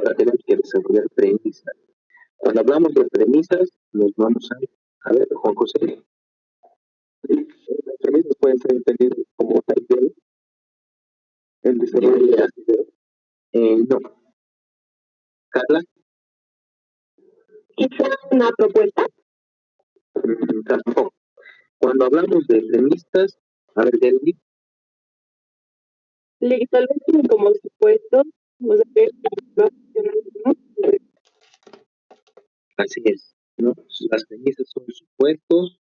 ahora tenemos que desarrollar premisas. Cuando hablamos de premisas, nos vamos a ver, Juan José, las premisas pueden ser entendidas como una idea, el desarrollo de las ideas. No, Carla. ¿Quizá una propuesta? Tampoco. Cuando hablamos de premisas, a ver, Delvi. Tal vez como supuestos, o sea, que no, Así es, ¿no? Las premisas son supuestos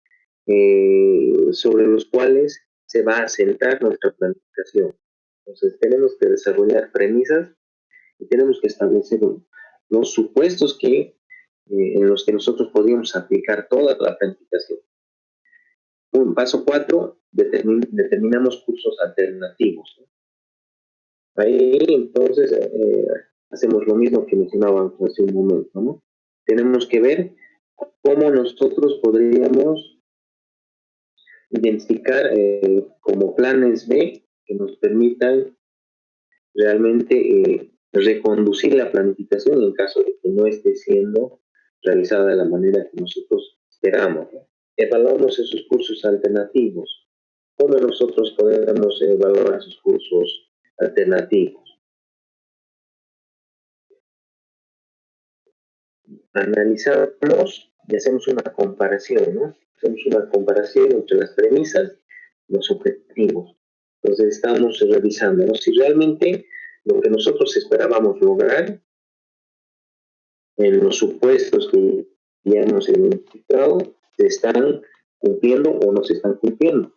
sobre los cuales se va a sentar nuestra planificación. Entonces tenemos que desarrollar premisas y tenemos que establecer los supuestos en los que nosotros podríamos aplicar toda la planificación. Paso 4, determinamos cursos alternativos, ¿no? Ahí entonces hacemos lo mismo que mencionaba hace un momento, ¿no? Tenemos que ver cómo nosotros podríamos identificar como planes B que nos permitan realmente reconducir la planificación en caso de que no esté siendo realizada de la manera que nosotros esperamos, ¿no? Evaluamos esos cursos alternativos. ¿Cómo nosotros podemos evaluar esos cursos alternativos? Analizamos y hacemos una comparación, ¿no? Hacemos una comparación entre las premisas y los objetivos. Entonces estamos revisando, ¿no? Si realmente lo que nosotros esperábamos lograr en los supuestos que ya hemos identificado se están cumpliendo o no se están cumpliendo.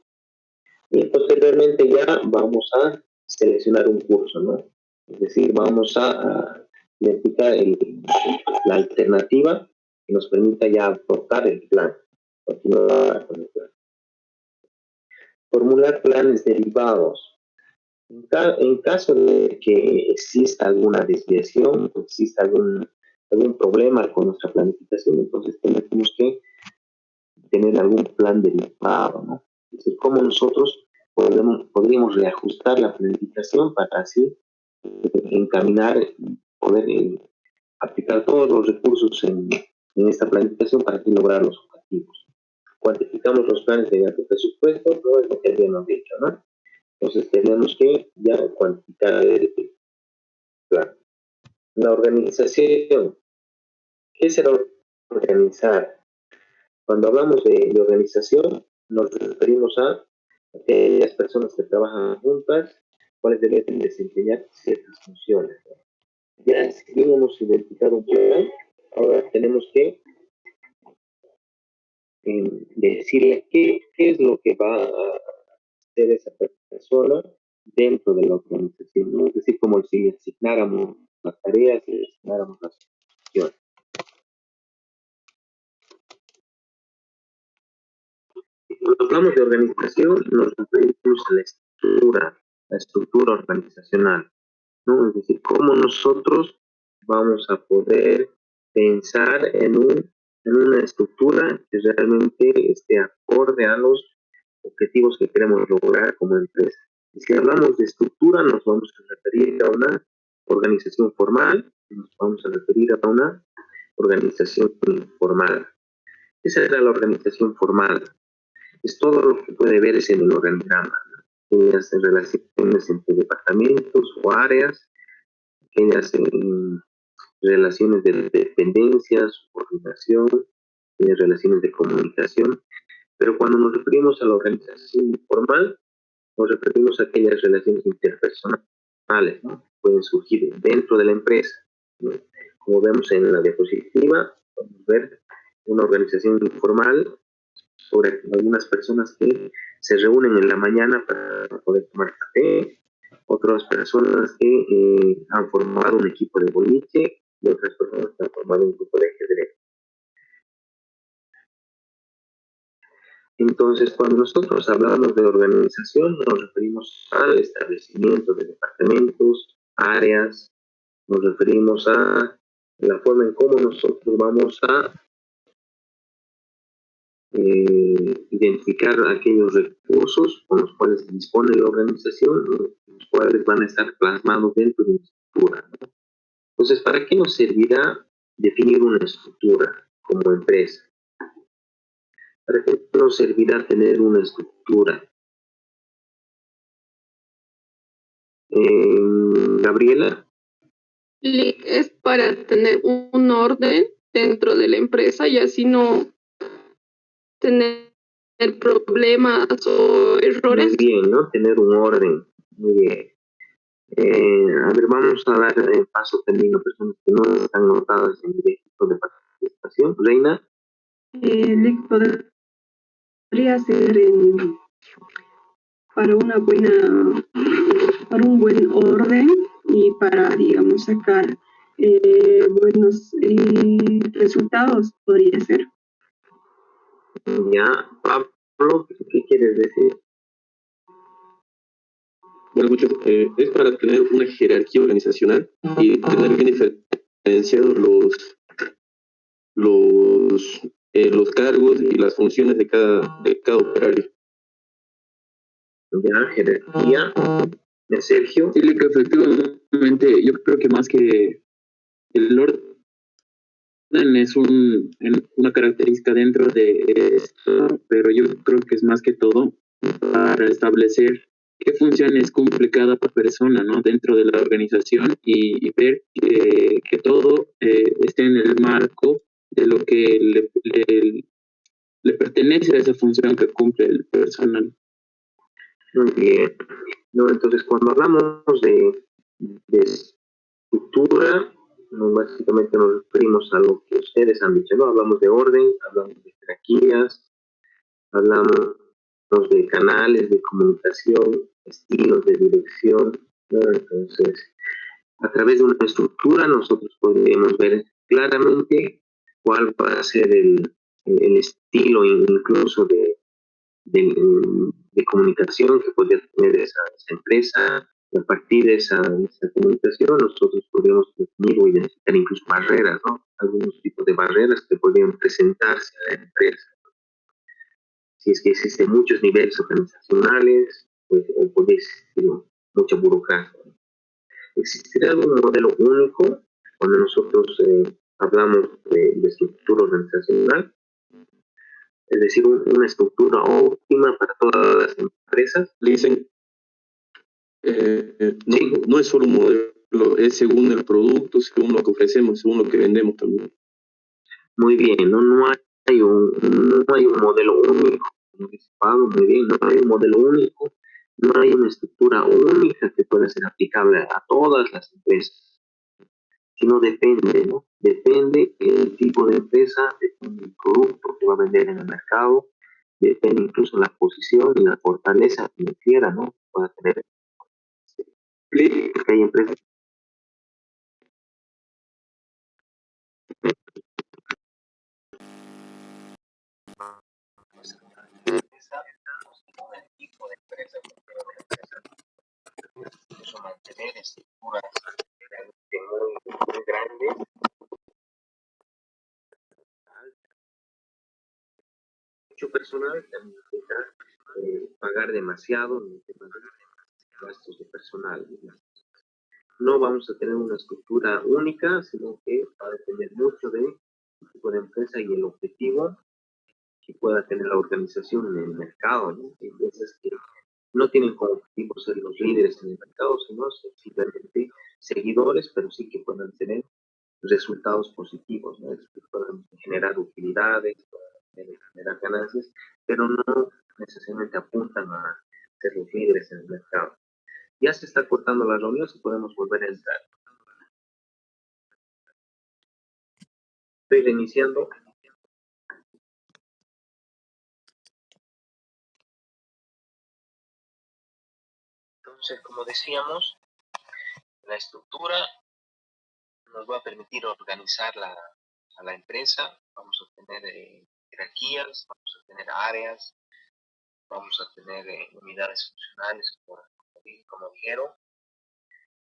Y posteriormente ya vamos a seleccionar un curso, ¿no? Es decir, vamos a identificar la alternativa que nos permita ya adoptar el plan, continuar con el plan. Formular planes derivados. En caso de que exista alguna desviación, exista algún problema con nuestra planificación, entonces tenemos que tener algún plan derivado, ¿no? Es decir, cómo nosotros podríamos reajustar la planificación para así encaminar y poder aplicar todos los recursos en esta planificación para así lograr los objetivos. Cuantificamos los planes mediante presupuesto, no es lo que habíamos dicho, ¿no? Entonces tenemos que ya cuantificar el plan. La organización. ¿Qué será organizar? Cuando hablamos de organización, nos referimos a aquellas personas que trabajan juntas, cuáles deben desempeñar ciertas funciones, ¿no? Ya si bien hemos identificado un plan, ahora tenemos que decirle qué es lo que va a hacer esa persona dentro de la organización, ¿no? Es decir, como si asignáramos las tareas y asignáramos las funciones. Cuando hablamos de organización, nos referimos a la estructura organizacional, ¿no? Es decir, cómo nosotros vamos a poder pensar en una estructura que realmente esté acorde a los objetivos que queremos lograr como empresa. Y si hablamos de estructura, nos vamos a referir a una organización formal, nos vamos a referir a una organización informal. Esa era la organización formal. Es todo lo que puede verse en el organigrama, aquellas relaciones entre departamentos o áreas, aquellas relaciones de dependencias, coordinación, relaciones de comunicación. Pero cuando nos referimos a la organización informal, nos referimos a aquellas relaciones interpersonales, ¿no? Pueden surgir dentro de la empresa, ¿no? Como vemos en la diapositiva, podemos ver una organización informal sobre algunas personas que se reúnen en la mañana para poder tomar café, otras personas que han formado un equipo de boliche y otras personas que han formado un grupo de ajedrez. Entonces, cuando nosotros hablamos de organización, nos referimos al establecimiento de departamentos, áreas, nos referimos a la forma en cómo nosotros vamos a identificar aquellos recursos con los cuales dispone la organización, los cuales van a estar plasmados dentro de una estructura, ¿no? Entonces, ¿para qué nos servirá definir una estructura como empresa? ¿Para qué nos servirá tener una estructura? Gabriela. Es para tener un orden dentro de la empresa y así no tener problemas o Muy errores. bien, ¿no? Tener un orden. Muy bien. A ver, vamos a dar paso también a personas que no están anotadas en el registro de participación. Reina. Lic podría ser para una buena, para un buen orden y para, digamos, sacar buenos resultados, podría ser. Ya, Pablo, ¿qué quieres decir? Bueno, mucho, es para tener una jerarquía organizacional y tener bien diferenciados los cargos y las funciones de cada operario. Ya, jerarquía de Sergio. Sí, que efectivamente, yo creo que más que el orden es una característica dentro de esto, pero yo creo que es más que todo para establecer qué funciones cumple cada persona, ¿no? Dentro de la organización y ver que todo esté en el marco de lo que le pertenece a esa función que cumple el personal. Muy bien. No, entonces, cuando hablamos de estructura, no, básicamente nos referimos a lo que ustedes han dicho, ¿no? Hablamos de orden, hablamos de jerarquías, hablamos de canales de comunicación, estilos de dirección, ¿no? Entonces, a través de una estructura nosotros podríamos ver claramente cuál va a ser el estilo incluso de comunicación que podría tener esa empresa. Y a partir de esa comunicación nosotros podríamos definir o identificar incluso barreras, ¿no? Algunos tipos de barreras que podrían presentarse a la empresa. Si es que existen muchos niveles organizacionales, pues, o puede existir mucha burocracia. ¿Existirá algún modelo único cuando nosotros hablamos de estructura organizacional? Es decir, una estructura óptima para todas las empresas. Le dicen, no, sí, no es solo un modelo, es según el producto, según lo que ofrecemos, según lo que vendemos también. Muy bien, no hay un modelo único, como dice Pablo, muy bien, no hay un modelo único, no hay una estructura única que pueda ser aplicable a todas las empresas, sino depende, ¿no? Depende el tipo de empresa, depende el producto que va a vender en el mercado, depende incluso la posición y la fortaleza financiera, ¿no? Pueda tener. Hay empresas tipo de empresa incluso mantener estructuras muy grandes, mucho personal también implica pagar demasiado en el tema de gastos de personal. No vamos a tener una estructura única, sino que va a depender mucho del tipo de empresa y el objetivo que pueda tener la organización en el mercado, ¿no? Hay empresas que no tienen como objetivo ser los líderes en el mercado, sino ser simplemente seguidores, pero sí que puedan tener resultados positivos, ¿no? Es que puedan generar utilidades, puedan generar ganancias, pero no necesariamente apuntan a ser los líderes en el mercado. Ya se está cortando la reunión, si podemos volver a entrar. Estoy reiniciando. Entonces, como decíamos, la estructura nos va a permitir organizar a la empresa. Vamos a tener jerarquías, vamos a tener áreas, vamos a tener unidades funcionales, como dijeron.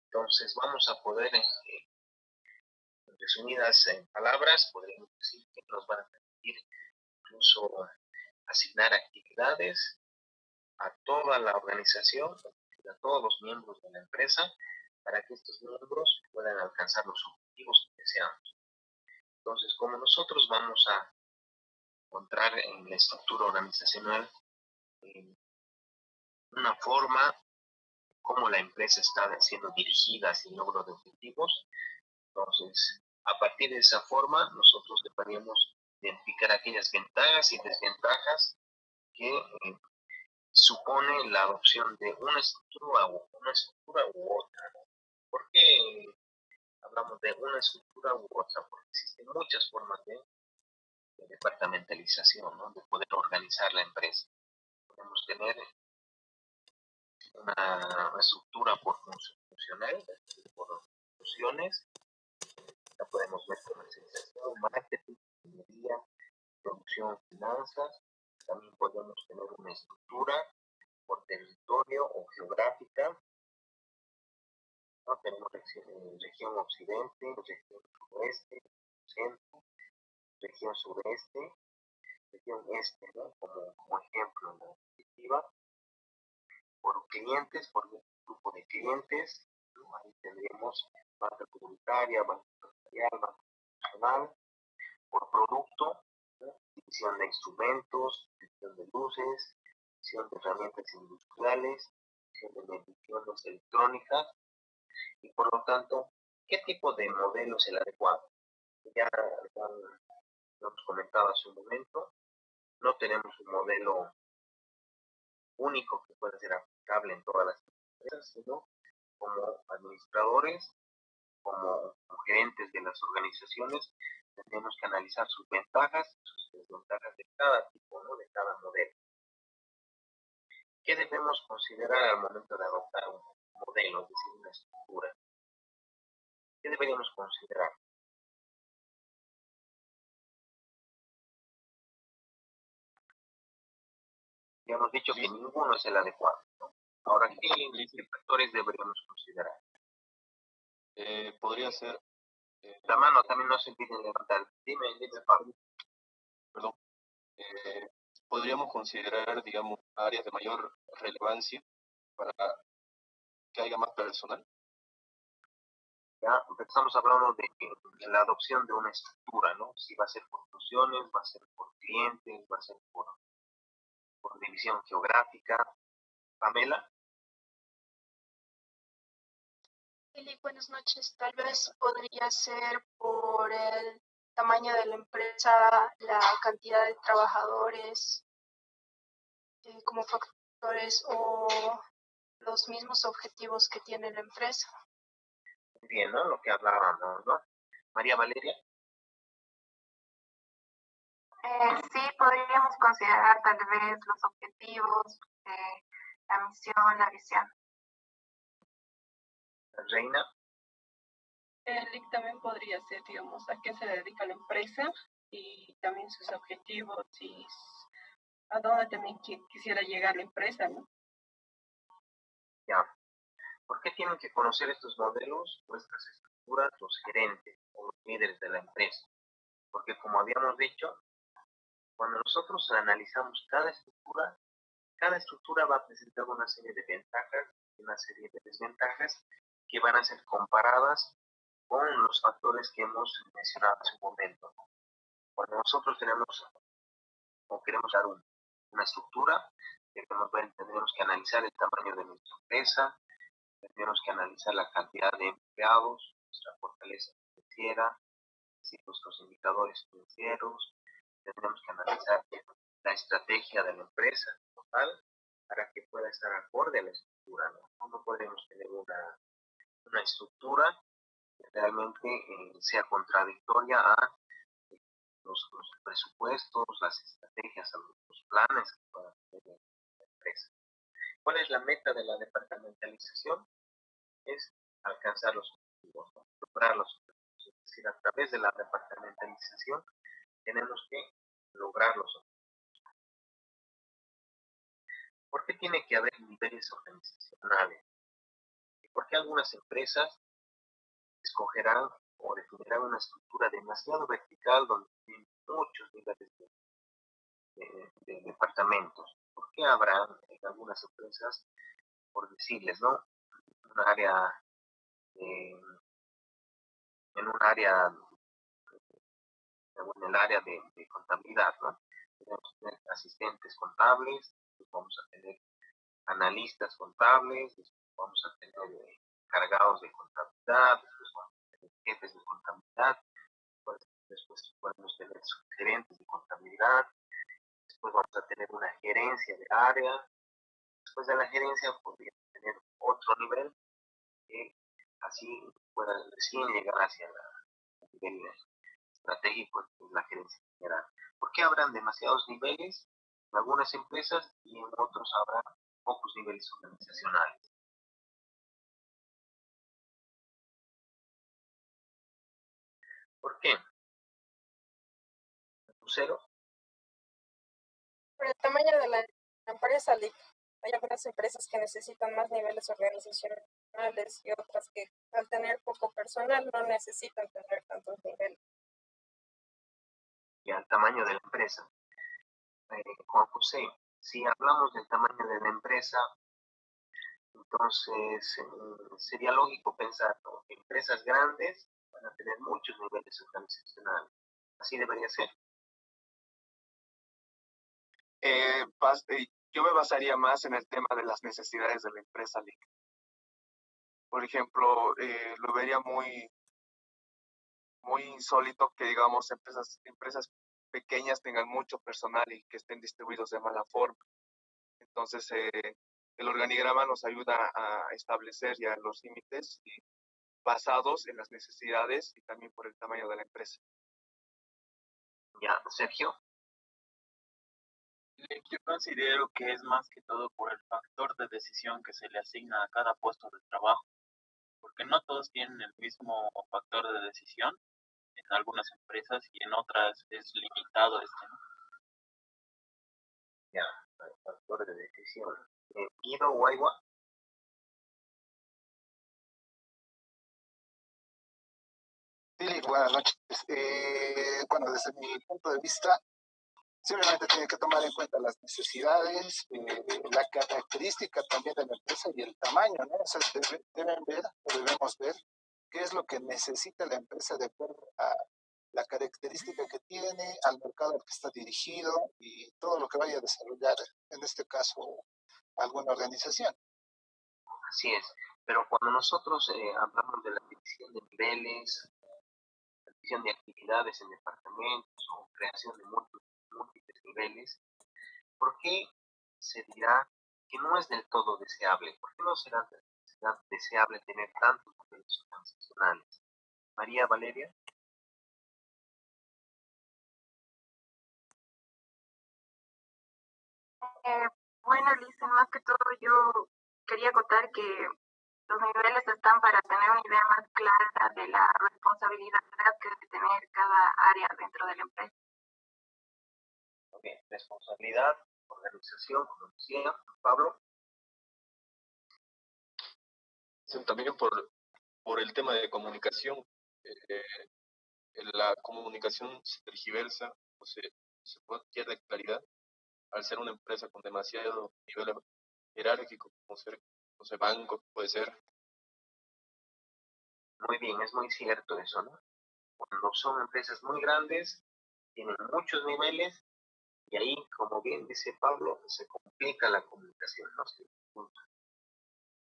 Entonces, vamos a poder, resumidas en palabras, podríamos decir que nos van a permitir incluso asignar actividades a toda la organización, a todos los miembros de la empresa, para que estos miembros puedan alcanzar los objetivos deseamos. Entonces, como nosotros vamos a encontrar en la estructura organizacional una forma como la empresa está siendo dirigida hacia el logro de objetivos, entonces, a partir de esa forma, nosotros deberíamos identificar aquellas ventajas y desventajas que supone la adopción de una estructura u otra. ¿Por qué hablamos de una estructura u otra? Porque existen muchas formas de departamentalización, ¿no? De poder organizar la empresa. Podemos tener una estructura por funcional, por funciones. La podemos ver comercialización, marketing, ingeniería, producción, finanzas. También podemos tener una estructura por territorio o geográfica, ¿no? Tenemos región occidente, región oeste, centro, región sureste, región este, ¿no? Como ejemplo, en la diapositiva. Por clientes, por grupo de clientes, ¿no? Ahí tendríamos banca comunitaria, banca empresarial, banca nacional. Por producto, ¿no? División de instrumentos, división de luces, división de herramientas industriales, división de mediciones electrónicas, y por lo tanto, ¿qué tipo de modelo es el adecuado? Ya lo hemos comentado hace un momento, no tenemos un modelo único que pueda ser aplicable en todas las empresas, sino como administradores, como gerentes de las organizaciones, tenemos que analizar sus ventajas y sus desventajas de cada tipo, ¿no? De cada modelo. ¿Qué debemos considerar al momento de adoptar un modelo, es decir, una estructura? ¿Qué deberíamos considerar? Ya hemos dicho que ninguno es el adecuado, ¿no? Ahora, ¿qué factores deberíamos considerar? Podría ser... La mano también no se impide levantar. Dime, Pablo. Perdón. Podríamos considerar, digamos, áreas de mayor relevancia para que haya más personal. Ya estamos hablando de la adopción de una estructura, ¿no? Si va a ser por funciones, va a ser por clientes, va a ser por división geográfica. Pamela. Buenas noches. Tal vez podría ser por el tamaño de la empresa, la cantidad de trabajadores como factores o los mismos objetivos que tiene la empresa. Muy bien, ¿no? Lo que hablábamos, ¿no? María Valeria. Sí, podríamos considerar tal vez los objetivos, la misión, la visión. Reina. El link también podría ser, digamos, a qué se dedica la empresa y también sus objetivos y a dónde también quisiera llegar la empresa, ¿no? Ya. ¿Por qué tienen que conocer estos modelos, nuestras estructuras, los gerentes o los líderes de la empresa? Porque como habíamos dicho, cuando nosotros analizamos cada estructura va a presentar una serie de ventajas y una serie de desventajas que van a ser comparadas con los factores que hemos mencionado hace un momento. Cuando nosotros tenemos o queremos dar una estructura, tendremos que analizar el tamaño de nuestra empresa, tendremos que analizar la cantidad de empleados, nuestra fortaleza financiera, nuestros indicadores financieros, tendremos que analizar la estrategia de la empresa total para que pueda estar acorde a la estructura, ¿no? No podemos tener una estructura que realmente sea contradictoria a los presupuestos, las estrategias, los planes que pueda tener la empresa. ¿Cuál es la meta de la departamentalización? Es alcanzar los objetivos, ¿no? Lograr los objetivos. Es decir, a través de la departamentalización tenemos que lograr los objetivos. ¿Por qué tiene que haber niveles organizacionales? ¿Y por qué algunas empresas escogerán o definirán una estructura demasiado vertical donde tienen muchos niveles de departamentos? ¿Por qué habrá en algunas empresas, por decirles, ¿no? Un área en en un área, en el área de contabilidad, ¿no? Tenemos que tener asistentes contables, vamos a tener analistas contables, vamos a tener encargados de contabilidad, después vamos a tener jefes de contabilidad, después podemos tener subgerentes de contabilidad, después vamos a tener una gerencia de área, después de la gerencia podríamos tener otro nivel que así pueda recién llegar hacia el nivel estratégico, que es la gerencia general. ¿Por qué habrán demasiados niveles en algunas empresas y en otros habrá pocos niveles organizacionales? ¿Por qué? Cero. Por el tamaño de la empresa, hay algunas empresas que necesitan más niveles organizacionales y otras que al tener poco personal no necesitan tener tantos niveles. Y al tamaño de la empresa. Juan José, si hablamos del tamaño de la empresa, entonces sería lógico pensar, ¿no?, que empresas grandes van a tener muchos niveles organizacionales. Así debería ser. Yo me basaría más en el tema de las necesidades de la empresa, Lick. Por ejemplo, lo vería muy insólito que, digamos, empresas pequeñas tengan mucho personal y que estén distribuidos de mala forma. Entonces, el organigrama nos ayuda a establecer ya los límites basados en las necesidades y también por el tamaño de la empresa. Ya, Sergio. Yo considero que es más que todo por el factor de decisión que se le asigna a cada puesto de trabajo, porque no todos tienen el mismo factor de decisión en algunas empresas y en otras es limitado este, ¿no? Ya, el factor de decisión. Guido Guaywa. Sí, buenas noches. Bueno, desde mi punto de vista, simplemente tiene que tomar en cuenta las necesidades, la característica también de la empresa y el tamaño, ¿no? O sea, deben ver o debemos ver qué es lo que necesita la empresa de acuerdo a la característica que tiene, al mercado al que está dirigido y todo lo que vaya a desarrollar, en este caso, alguna organización. Así es, pero cuando nosotros hablamos de la división de niveles, la división de actividades en departamentos o creación de múltiples niveles, ¿por qué se dirá que no es del todo deseable? ¿Por qué no será deseable tener tantos niveles organizacionales? María Valeria. Bueno, Lisa, más que todo yo quería contar que los niveles están para tener una idea más clara de la responsabilidad que debe tener cada área dentro de la empresa. Ok, responsabilidad, organización, como decía Pablo. Sí, también por el tema de comunicación. La comunicación se tergiversa o se pierde claridad al ser una empresa con demasiado nivel jerárquico, como ser banco, puede ser. Muy bien, es muy cierto eso, ¿no? Cuando son empresas muy grandes, tienen muchos niveles y ahí, como bien dice Pablo, se complica la comunicación, ¿no?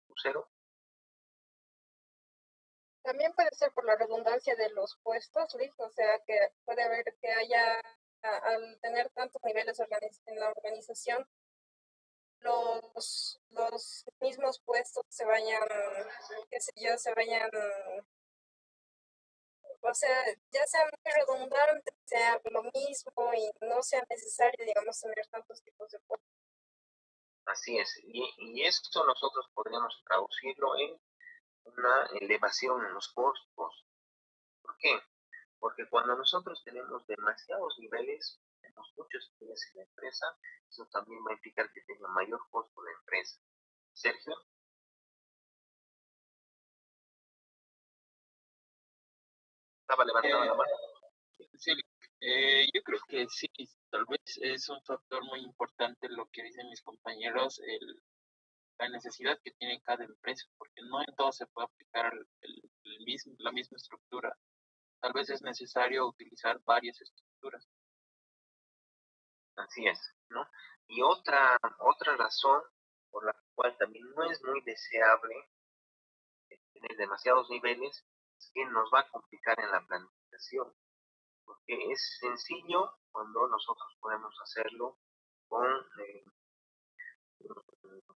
Lucero. También puede ser por la redundancia de los puestos, Lick, o sea, que puede haber que haya, al tener tantos niveles en la organización, los mismos puestos se vayan, qué sé yo, o sea, ya sea muy redundante, sea lo mismo y no sea necesario, digamos, tener tantos tipos de puestos. Así es, y esto nosotros podríamos traducirlo en una elevación en los costos. ¿Por qué? Porque cuando nosotros tenemos demasiados niveles, tenemos muchos niveles en la empresa, eso también va a implicar que tenga mayor costo la empresa. Sergio. Estaba levantando la mano. Sí, yo creo que sí, tal vez es un factor muy importante lo que dicen mis compañeros, la necesidad que tiene cada empresa, porque no en todo se puede aplicar la misma estructura tal vez es necesario utilizar varias estructuras. Así es, ¿no? Y otra razón por la cual también no es muy deseable tener demasiados niveles es que nos va a complicar en la planificación, porque es sencillo cuando nosotros podemos hacerlo con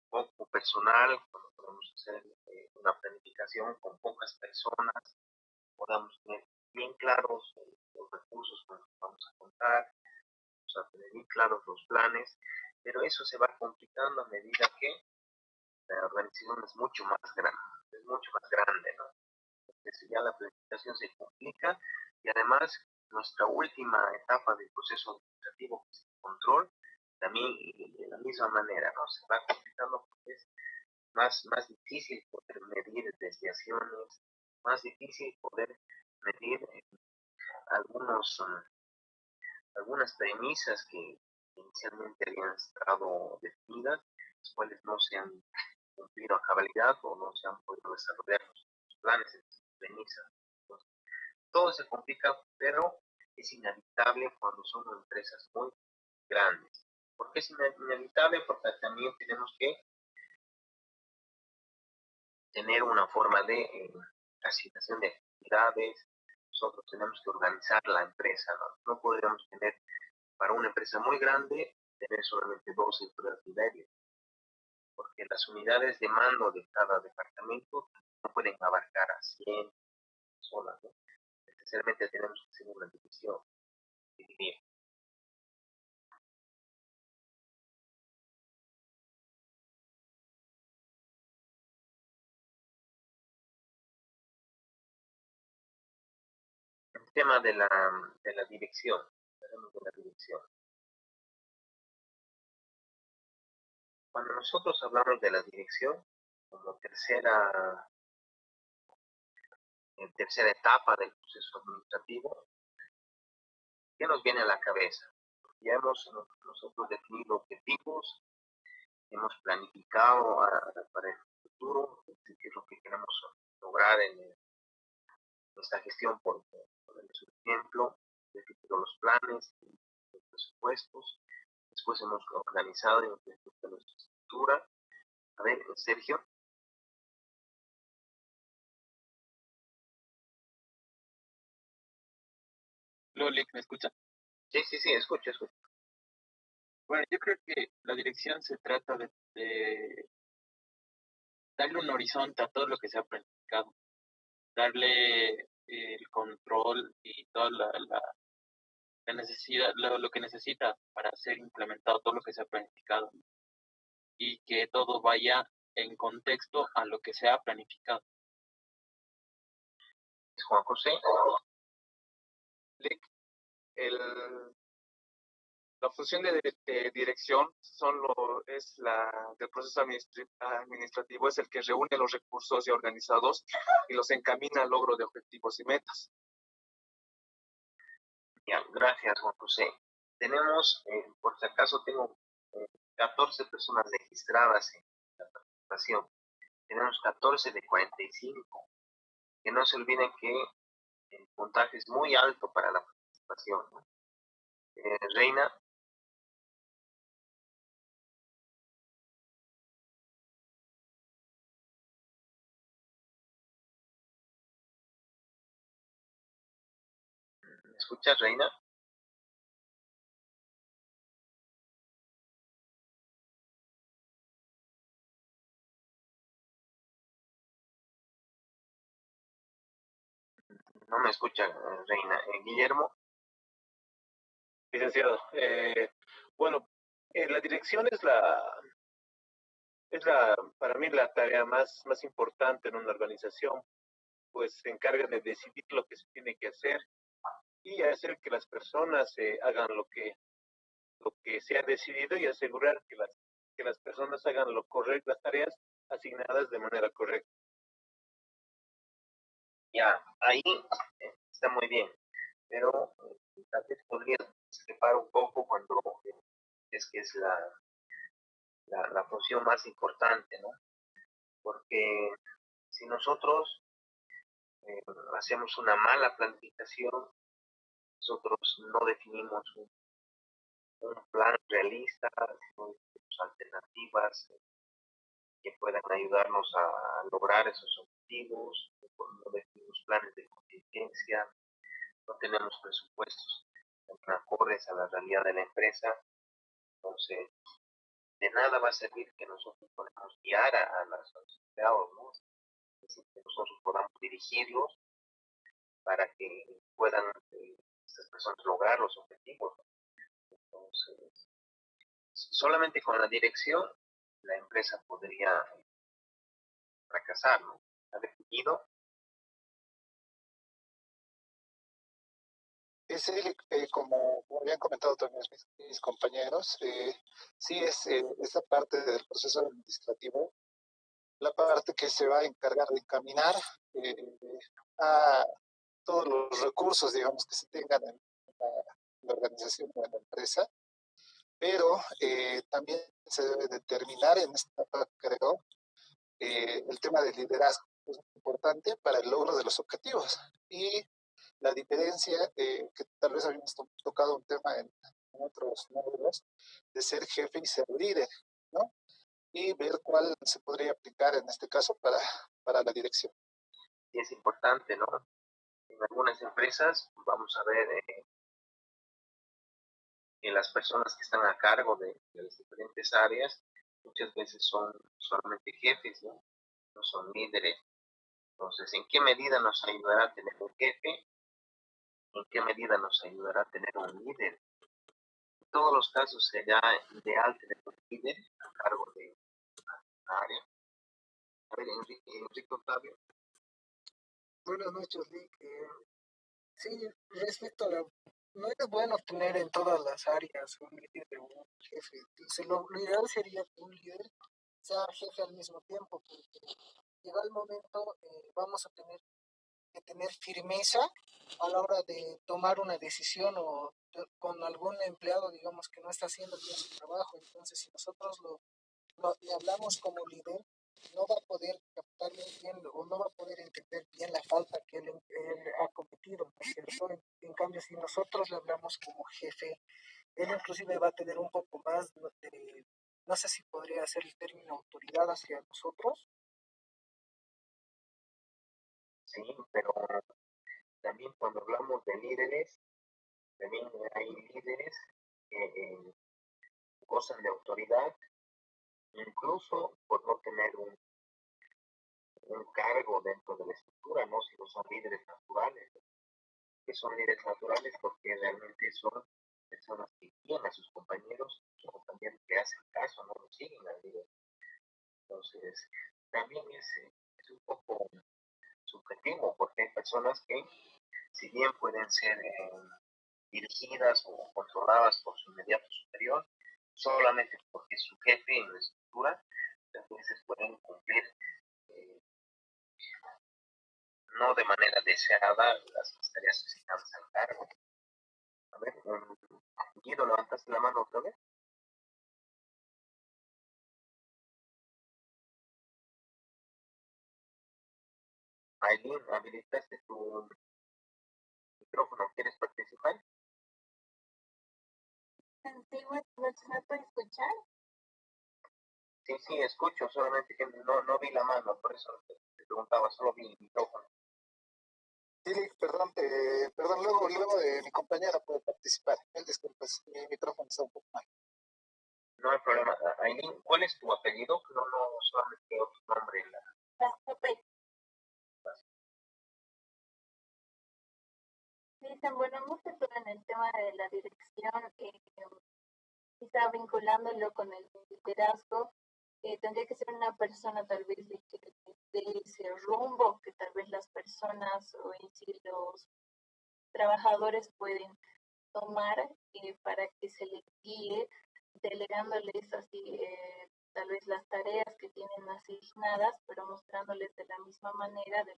poco personal, cuando podemos hacer una planificación con pocas personas, podamos tener bien claros los recursos con los que vamos a contar, o sea, tener bien claros los planes, pero eso se va complicando a medida que la organización es mucho más grande, ¿no? Entonces ya la planificación se complica y además nuestra última etapa del proceso administrativo, que es el control, también de la misma manera, ¿no? Se va complicando porque es más difícil poder medir desviaciones, más difícil poder medir algunas premisas que inicialmente habían estado definidas, las cuales no se han cumplido a cabalidad o no se han podido desarrollar los planes, las premisas. Entonces, todo se complica, pero es inevitable cuando son empresas muy grandes. ¿Por qué es inevitable? Porque también tenemos que tener una forma de asignación de actividades. Nosotros tenemos que organizar la empresa, ¿no? No podríamos tener, para una empresa muy grande, tener solamente 2 empleados y medio, porque las unidades de mando de cada departamento no pueden abarcar a 100 personas, ¿no? Necesariamente tenemos que hacer una división, dividir. El tema de la dirección, hablamos de la dirección. Cuando nosotros hablamos de la dirección, como tercera etapa del proceso administrativo, ¿qué nos viene a la cabeza? Ya hemos nosotros definido objetivos, hemos planificado para el futuro, qué es lo que queremos lograr en nuestra gestión, por ejemplo, definido los planes, los presupuestos, después hemos organizado y nuestra estructura. A ver, Sergio. Lolik, ¿me escucha? Sí, escucho. Bueno, yo creo que la dirección se trata de darle un horizonte a todo lo que se ha planificado, darle el control y toda la necesidad, lo que necesita para ser implementado todo lo que se ha planificado, ¿no? Y que todo vaya en contexto a lo que se ha planificado. Juan José. La función de dirección es la del proceso administrativo, es el que reúne los recursos ya organizados y los encamina al logro de objetivos y metas. Ya, gracias, Juan José. Tenemos, por si acaso, tengo 14 personas registradas en la participación. Tenemos 14 de 45. Que no se olviden que el puntaje es muy alto para la participación, ¿no? Reina. ¿Me escuchas, Reina? No me escucha, Reina. Guillermo. Licenciado, bueno, la dirección es para mí la tarea más importante en una organización, pues se encarga de decidir lo que se tiene que hacer y hacer que las personas hagan lo que se ha decidido y asegurar que las personas hagan lo correcto, las tareas asignadas de manera correcta. Ya, ahí está muy bien, pero tal vez podría discrepar un poco cuando es que es la función más importante, ¿no? Porque si nosotros hacemos una mala planificación, nosotros no definimos un plan realista, no definimos alternativas que puedan ayudarnos a lograr esos objetivos, no definimos planes de contingencia, no tenemos presupuestos acordes a la realidad de la empresa. Entonces, de nada va a servir que nosotros podamos guiar a los empleados, ¿no? Es decir, que nosotros podamos dirigirlos para que puedan estas personas lograr los objetivos. Entonces, solamente con la dirección la empresa podría fracasar, ¿no? Ha definido. Ese, como habían comentado también mis compañeros, sí es esta parte del proceso administrativo, la parte que se va a encargar de encaminar a todos los recursos, digamos, que se tengan en la organización o en la empresa, pero también se debe determinar en esta etapa, creo, el tema del liderazgo es muy importante para el logro de los objetivos. Y la diferencia, que tal vez habíamos tocado un tema en otros módulos, de ser jefe y ser líder, ¿no? Y ver cuál se podría aplicar en este caso para la dirección. Y es importante, ¿no? En algunas empresas vamos a ver que las personas que están a cargo de las diferentes áreas muchas veces son solamente jefes, ¿no? No son líderes. Entonces, ¿en qué medida nos ayudará a tener un jefe? ¿En qué medida nos ayudará a tener un líder? En todos los casos sería ideal tener un líder a cargo de una área. A ver, Enrique Octavio. Buenas noches, Lick. Sí, respecto a no es bueno tener en todas las áreas un líder o un jefe. Entonces, lo ideal sería que un líder sea jefe al mismo tiempo, porque llega el momento, vamos a tener que tener firmeza a la hora de tomar una decisión o con algún empleado, digamos, que no está haciendo bien su trabajo. Entonces, si nosotros le hablamos como líder, no va a poder captar bien o no va a poder entender bien la falta que él ha cometido, ¿no es cierto? En cambio, si nosotros le hablamos como jefe, él inclusive va a tener un poco más de, no sé si podría ser el término autoridad hacia nosotros. Sí, pero también cuando hablamos de líderes, también hay líderes que gozan de autoridad, incluso por no tener un cargo dentro de la estructura, ¿no? Si no son líderes naturales, que son líderes naturales porque realmente son personas que guían a sus compañeros que hacen caso, no lo siguen al líder. Entonces, también es un poco subjetivo porque hay personas que, si bien pueden ser dirigidas o controladas por su inmediato superior, solamente porque su jefe en la estructura, a veces pueden cumplir no de manera deseada las tareas que se cansan al cargo. A ver, Guido, ¿levantaste la mano otra vez? Aileen, habilitaste tu micrófono, ¿quieres participar? Sí, buenas noches, ¿me puede escuchar? Sí, escucho, solamente que no vi la mano, por eso te preguntaba, solo vi el micrófono. Sí, perdón, luego de mi compañera puede participar. Disculpas, mi micrófono está un poco mal. No hay problema. Aileen, ¿cuál es tu apellido? No solamente tengo tu nombre en la... Dicen, bueno, más que todo en el tema de la dirección, quizá vinculándolo con el liderazgo, tendría que ser una persona tal vez que dé ese rumbo que tal vez las personas o en sí los trabajadores pueden tomar para que se les guíe, delegándoles así tal vez las tareas que tienen asignadas, pero mostrándoles de la misma manera, de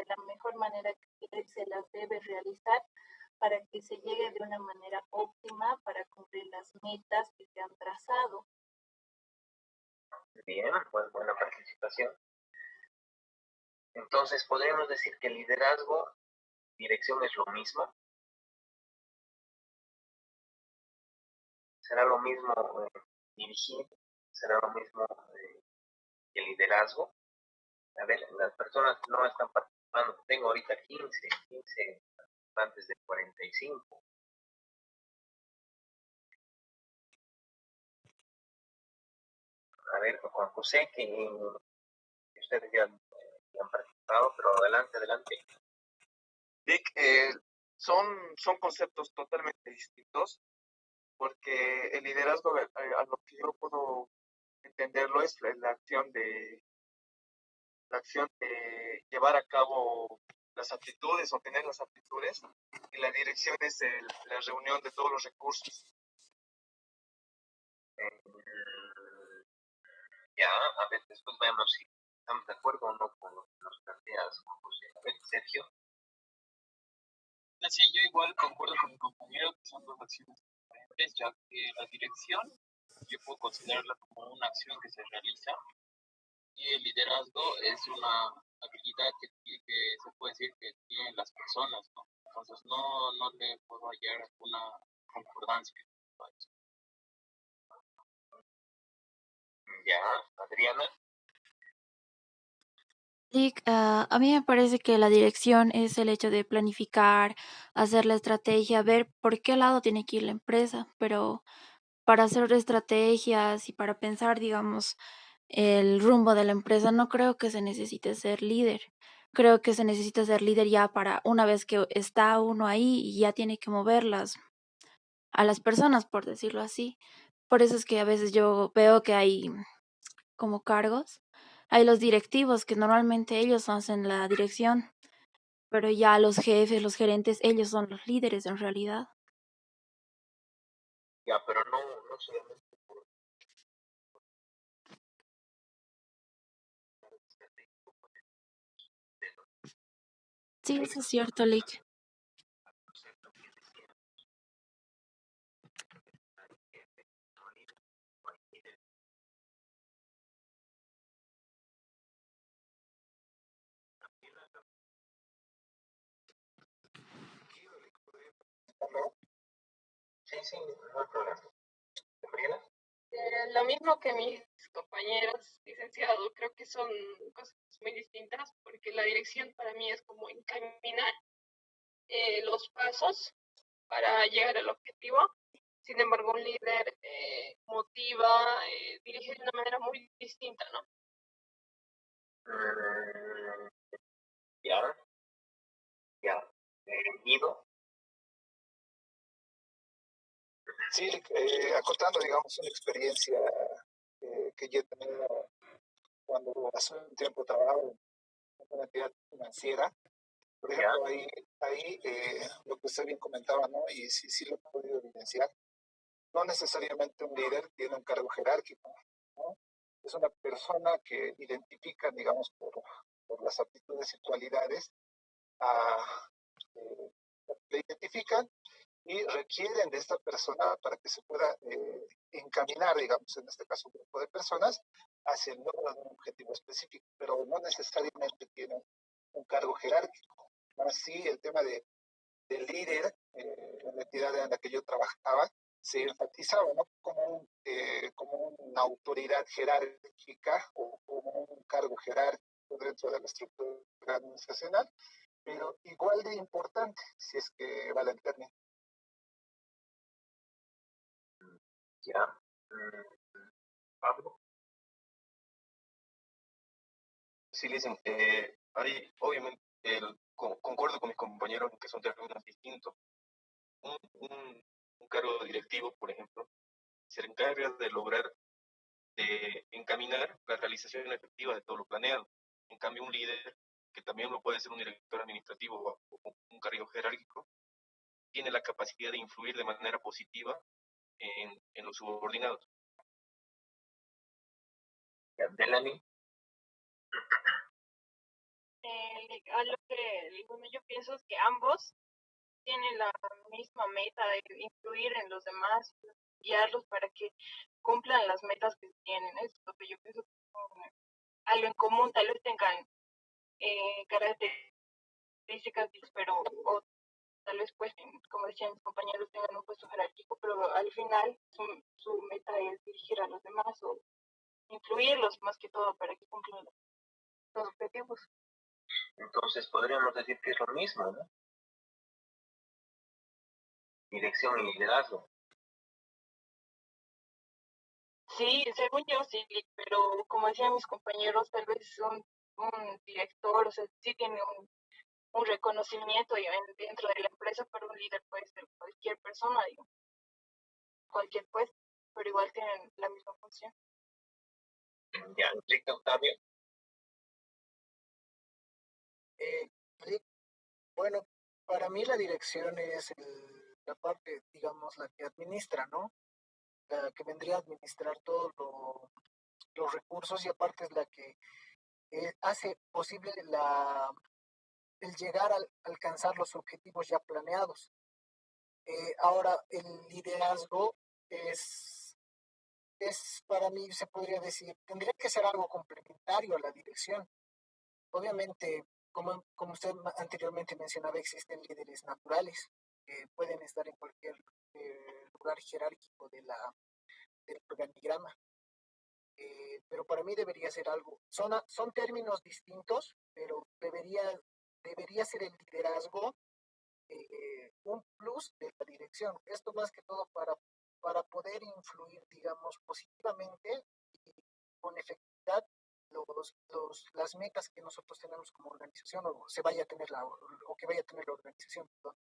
la mejor manera que se las debe realizar para que se llegue de una manera óptima para cumplir las metas que se han trazado. Bien, pues buena participación. Entonces, podríamos decir que liderazgo, dirección es lo mismo. Será lo mismo dirigir, será lo mismo que liderazgo. A ver, las personas no están participando. Tengo ahorita 15 participantes de 45. A ver, Juan José, que ustedes ya han participado, pero adelante. Dick, son conceptos totalmente distintos, porque el liderazgo, a lo que yo puedo entenderlo, es la acción de llevar a cabo las aptitudes, obtener las aptitudes, y la dirección es la reunión de todos los recursos. Ya, a ver, después vemos si estamos de acuerdo o no con lo que nos planteas, Juan José. A ver, Sergio. Sí, yo igual concuerdo con mi compañero que son dos acciones diferentes, ya que la dirección yo puedo considerarla como una acción que se realiza y el liderazgo es una habilidad que se puede decir que tienen las personas, ¿no? Entonces no le puedo hallar una concordancia. Ya, Adriana. Lick, a mí me parece que la dirección es el hecho de planificar, hacer la estrategia, ver por qué lado tiene que ir la empresa, pero para hacer estrategias y para pensar, digamos, el rumbo de la empresa, no creo que se necesite ser líder. Creo que se necesita ser líder ya para una vez que está uno ahí y ya tiene que moverlas a las personas, por decirlo así. Por eso es que a veces yo veo que hay como cargos, hay los directivos que normalmente ellos hacen la dirección, pero ya los jefes, los gerentes, ellos son los líderes en realidad. Ya, pero no solamente por Sí, eso es cierto, Lick. Sí, no hay problema. ¿Gabriela? Lo mismo que mis compañeros licenciados, creo que son cosas muy distintas, porque la dirección para mí es como encaminar los pasos para llegar al objetivo. Sin embargo, un líder motiva, dirige de una manera muy distinta, ¿no? Ya. Guido. Sí, acotando, digamos, una experiencia que yo he tenido cuando hace un tiempo trabajo en una entidad financiera. Por ejemplo, ahí lo que usted bien comentaba, ¿no? Y sí lo he podido evidenciar. No necesariamente un líder tiene un cargo jerárquico, ¿no? Es una persona que identifica, digamos, por las aptitudes y cualidades, le identifican y requieren de esta persona para que se pueda encaminar, digamos, en este caso, un grupo de personas hacia el logro de un objetivo específico, pero no necesariamente tiene un cargo jerárquico. Así, el tema del líder en la entidad en la que yo trabajaba se enfatizaba, ¿no? Como una autoridad jerárquica o como un cargo jerárquico dentro de la estructura administracional, pero igual de importante, si es que vale el término. Ya. Pablo. Sí, dicen, ahí obviamente concuerdo con mis compañeros en que son términos distintos. Un cargo directivo, por ejemplo, se encarga de lograr, de encaminar la realización efectiva de todo lo planeado. En cambio, un líder, que también lo puede ser un director administrativo o un cargo jerárquico, tiene la capacidad de influir de manera positiva en los subordinados. Delany. Lo que bueno, yo pienso es que ambos tienen la misma meta de influir en los demás, guiarlos para que cumplan las metas que tienen. Eso es lo que yo pienso que algo en común, tal vez tengan características, pero o tal vez pues, como decían mis compañeros, tengan un puesto jerárquico, pero al final su meta es dirigir a los demás o influirlos más que todo para que cumplan los objetivos. Entonces podríamos decir que es lo mismo, ¿no? Dirección y liderazgo. Sí, según yo sí, pero como decían mis compañeros, tal vez un director, o sea, sí tiene un reconocimiento dentro de la empresa, pero un líder puede ser cualquier persona, digo, cualquier puesto, pero igual tienen la misma función. Ya, Enrique Octavio. Bueno, para mí la dirección es la parte, digamos, la que administra, ¿no? La que vendría a administrar todos los recursos y aparte es la que hace posible el llegar a alcanzar los objetivos ya planeados. Ahora, el liderazgo es para mí, se podría decir, tendría que ser algo complementario a la dirección. Obviamente, como usted anteriormente mencionaba, existen líderes naturales que pueden estar en cualquier lugar jerárquico del organigrama. Pero para mí debería ser algo, son términos distintos, pero debería ser el liderazgo un plus de la dirección. Esto más que todo para poder influir, digamos, positivamente y con efectividad las metas que nosotros tenemos como organización o se vaya a tener o que vaya a tener la organización. Perdón.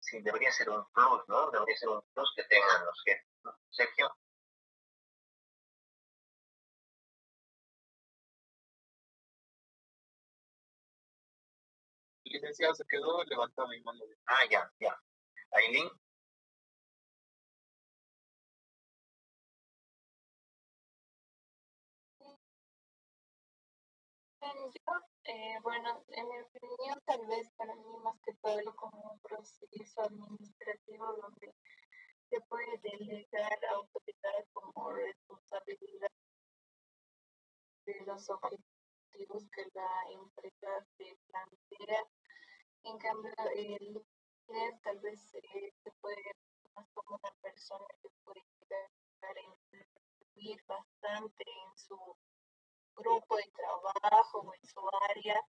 Sí, debería ser un plus, ¿no? Debería ser un plus que tengan los jefes, ¿no? Sergio. El licenciado se quedó levantado mi mano. Ah, ya. Aileen. Bueno, en mi opinión, tal vez para mí más que todo como un proceso administrativo donde se puede delegar autoridad como responsabilidad de los objetivos que la empresa se plantea. En cambio, el líder tal vez se puede ver más como una persona que puede llegar a influir bastante en su grupo de trabajo o en su área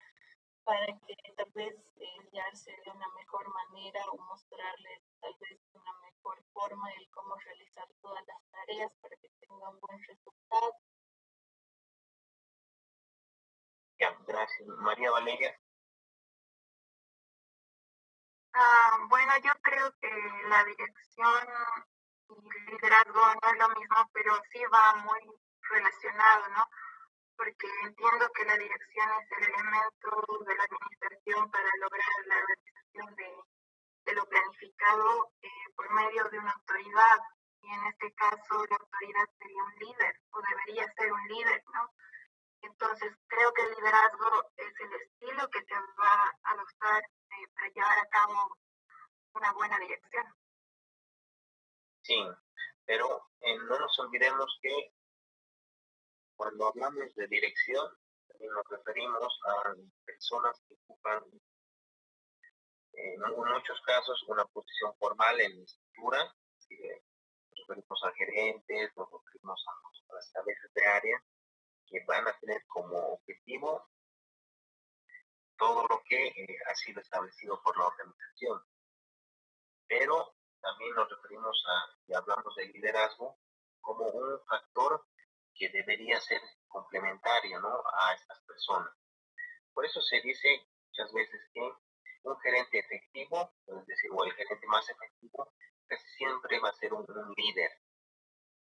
para que tal vez enseñarse de una mejor manera o mostrarles tal vez una mejor forma de cómo realizar todas las tareas para que tengan un buen resultado. Ya, gracias. María Valeria. Bueno, yo creo que la dirección y el liderazgo no es lo mismo, pero sí va muy relacionado, ¿no? Porque entiendo que la dirección es el elemento de la administración para lograr la realización de lo planificado por medio de una autoridad. Y en este caso la autoridad sería un líder o debería ser un líder, ¿no? Entonces creo que el liderazgo es el estilo que te va a adoptar para llevar a cabo una buena dirección. Sí, pero no nos olvidemos que cuando hablamos de dirección, nos referimos a personas que ocupan, en muchos casos, una posición formal en la estructura. Nos referimos a gerentes, nos referimos a las cabezas de área que van a tener como objetivo todo lo que ha sido establecido por la organización. Pero también nos referimos y hablamos de liderazgo como un factor que debería ser complementario, ¿no?, a estas personas. Por eso se dice muchas veces que un gerente efectivo, es decir, o el gerente más efectivo, casi siempre va a ser un líder.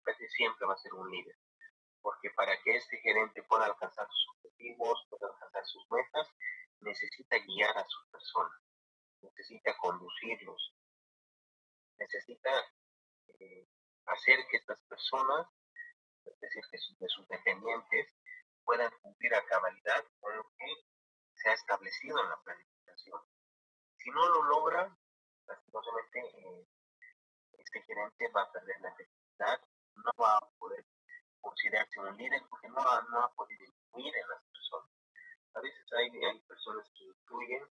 Casi siempre va a ser un líder. Porque para que este gerente pueda alcanzar sus objetivos, pueda alcanzar sus metas, necesita guiar a sus personas, necesita conducirlos, necesita hacer que estas personas, es decir, que de sus dependientes, puedan cumplir a cabalidad con lo que se ha establecido en la planificación. Si no lo logra, lastimosamente este gerente va a perder la efectividad, no va a poder considerarse un líder porque no ha podido influir en las personas. A veces hay personas que influyen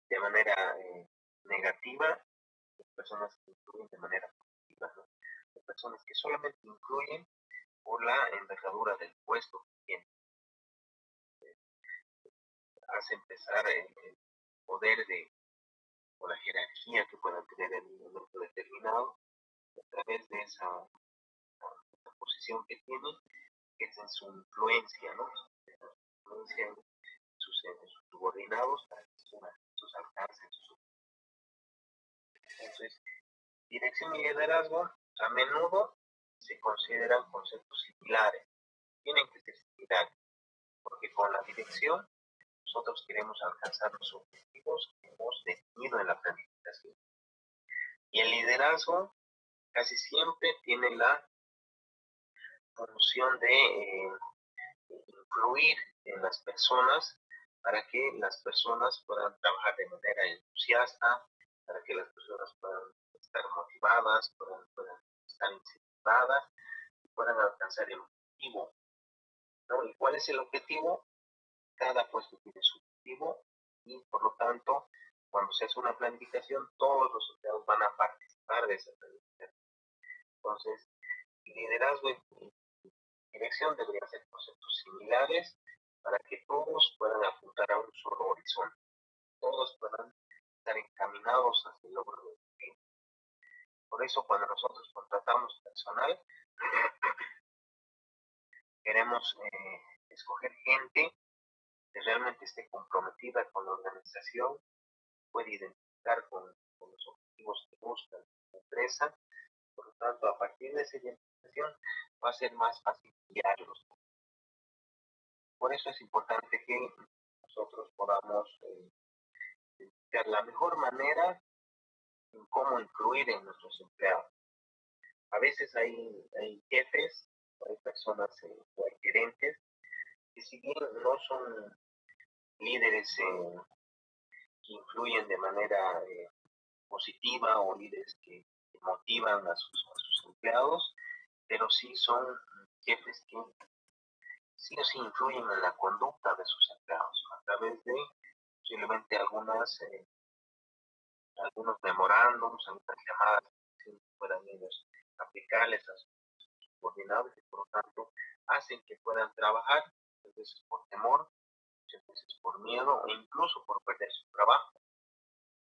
de manera negativa, personas que influyen de manera positiva, ¿no? Hay personas que solamente influyen por la envergadura del puesto que tienen. Hace empezar el poder o la jerarquía que puedan tener en un momento determinado a través de esa posición que tienen, que es en su influencia, ¿no? Influencia en sus subordinados para que sus alcances. Entonces, dirección y liderazgo a menudo se consideran conceptos similares, tienen que ser similares, porque con la dirección nosotros queremos alcanzar los objetivos que hemos definido en la planificación. Y el liderazgo casi siempre tiene la función de influir en las personas para que las personas puedan trabajar de manera entusiasta, para que las personas puedan estar motivadas, puedan estar incentivadas y puedan alcanzar el objetivo, ¿no? ¿Y cuál es el objetivo? Cada puesto tiene su objetivo y por lo tanto, cuando se hace una planificación, todos los empleados van a participar de esa planificación. Entonces, liderazgo y dirección deberían ser conceptos similares para que todos puedan apuntar a un solo horizonte, todos puedan estar encaminados hacia el logro del objetivo. Por eso, cuando nosotros contratamos personal, queremos escoger gente que realmente esté comprometida con la organización, puede identificar con los objetivos que busca la empresa. Por lo tanto, a partir de esa identificación va a ser más fácil guiarlos. Por eso es importante que nosotros podamos identificar la mejor manera en cómo influir en nuestros empleados. A veces hay jefes, hay personas o hay gerentes que si bien no son líderes que influyen de manera positiva o líderes que motivan a sus empleados, pero sí son jefes que sí o sí influyen en la conducta de sus empleados a través de posiblemente algunos memorándums, algunas llamadas que puedan ellos aplicarles a sus subordinados y por lo tanto hacen que puedan trabajar, muchas veces por temor, muchas veces por miedo o incluso por perder su trabajo.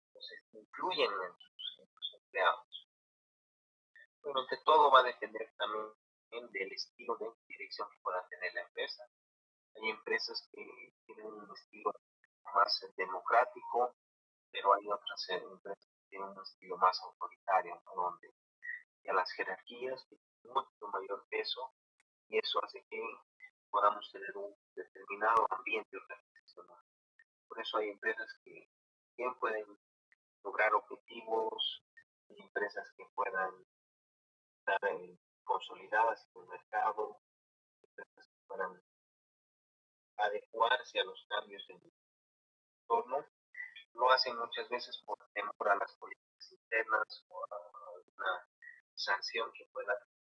Entonces influyen en sus empleados. Obviamente todo va a depender también del estilo de dirección que pueda tener la empresa. Hay empresas que tienen un estilo más democrático, pero hay otras empresas que tienen un estilo más autoritario, ¿no? Donde ya las jerarquías tienen mucho mayor peso y eso hace que podamos tener un determinado ambiente organizacional. Por eso hay empresas que bien pueden lograr objetivos, hay empresas que puedan estar consolidadas en el mercado, empresas que puedan adecuarse a los cambios en el entorno. Lo hacen muchas veces por temor a las políticas internas o a una sanción que pueda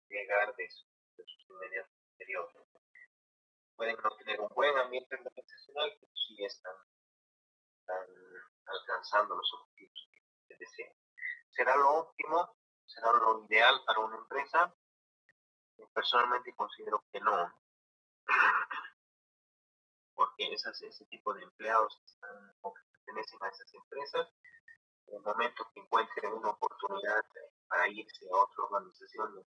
llegar de sus inmediatos exteriores. Pueden no tener un buen ambiente organizacional, pero sí están alcanzando los objetivos que desean. ¿Será lo óptimo? ¿Será lo ideal para una empresa? Personalmente considero que no, porque ese tipo de empleados que están o que pertenecen a esas empresas, en el momento que encuentren una oportunidad para irse a otra organización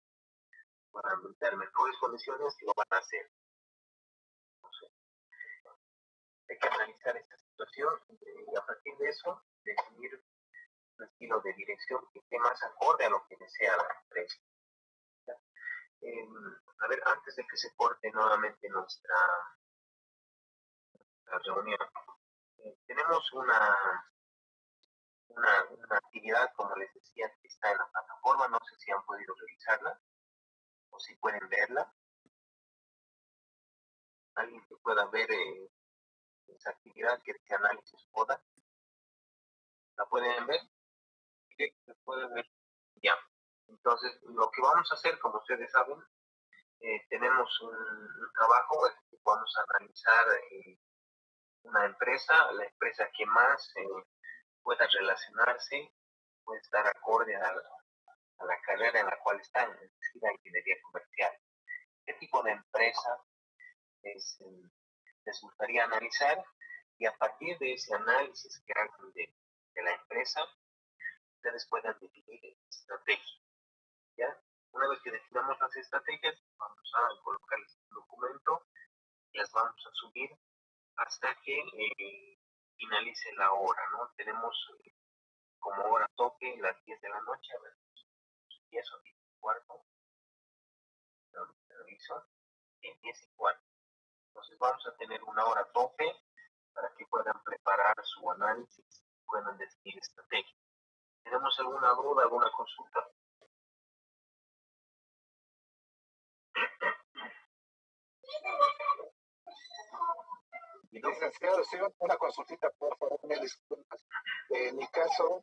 para dar mejores condiciones, lo van a hacer. Entonces, hay que analizar esta situación y a partir de eso definir un estilo de dirección que esté más acorde a lo que desea la empresa. A ver, antes de que se corte nuevamente nuestra reunión, tenemos una actividad, como les decía, que está en la plataforma. No sé si han podido revisarla o si pueden verla. Alguien que pueda ver esa actividad que dice análisis FODA. ¿La pueden ver? Sí, se puede ver. Ya. Entonces, lo que vamos a hacer, como ustedes saben, tenemos un trabajo que vamos a analizar una empresa, la empresa que más pueda relacionarse, puede estar acorde a la carrera en la cual están, es decir, la ingeniería comercial. ¿Qué tipo de empresa les gustaría analizar? Y a partir de ese análisis que hagan de la empresa, ustedes puedan definir estrategias. ¿Ya? Una vez que definamos las estrategias, vamos a colocarles un documento y las vamos a subir hasta que finalice la hora, ¿no? Tenemos como hora tope las 10 de la noche, a ver, 10 o 10 y cuarto, reviso, 10 y cuarto. Entonces vamos a tener una hora tope para que puedan preparar su análisis, puedan definir estrategia. ¿Tenemos alguna duda, alguna consulta? Licenciado, sí, una consultita, por favor, me disculpas. En mi caso,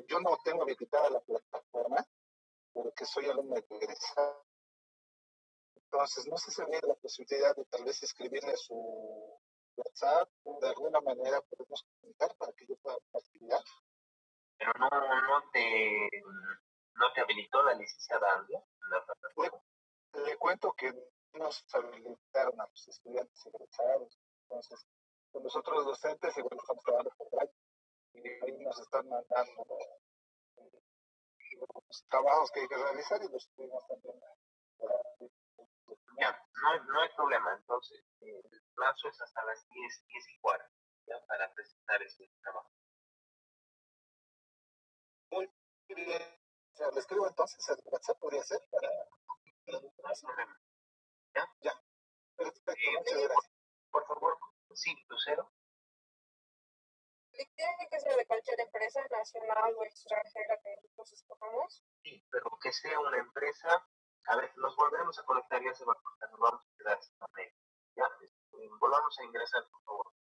yo no tengo habilitada la plataforma porque soy alumno egresado. Entonces, no sé si habría la posibilidad de tal vez escribirle a su WhatsApp o de alguna manera podemos comunicar para que yo pueda actividad. Pero no te habilitó la licenciada Andrea en la plataforma. Le cuento que nos habilitaron a los estudiantes egresados. Entonces, con los otros docentes igual estamos trabajando por ahí y ahí nos están mandando los trabajos que hay que realizar y los estuvimos también. Ya, no hay problema. Entonces, el plazo es hasta las 10 y cuarto, ¿ya? Para presentar ese trabajo. Muy bien. O sea, le escribo entonces al WhatsApp, podría ser para... No hay problema. ¿Ya? Ya. Perfecto, muchas gracias. Por favor, sí, Lucero. ¿Tiene que ser de cualquier empresa nacional o extranjera que nosotros escojamos? Sí, pero que sea una empresa. A ver, nos volveremos a conectar, ya se va a cortar, nos vamos a quedar sin papel. Ya, volvamos a ingresar, por favor.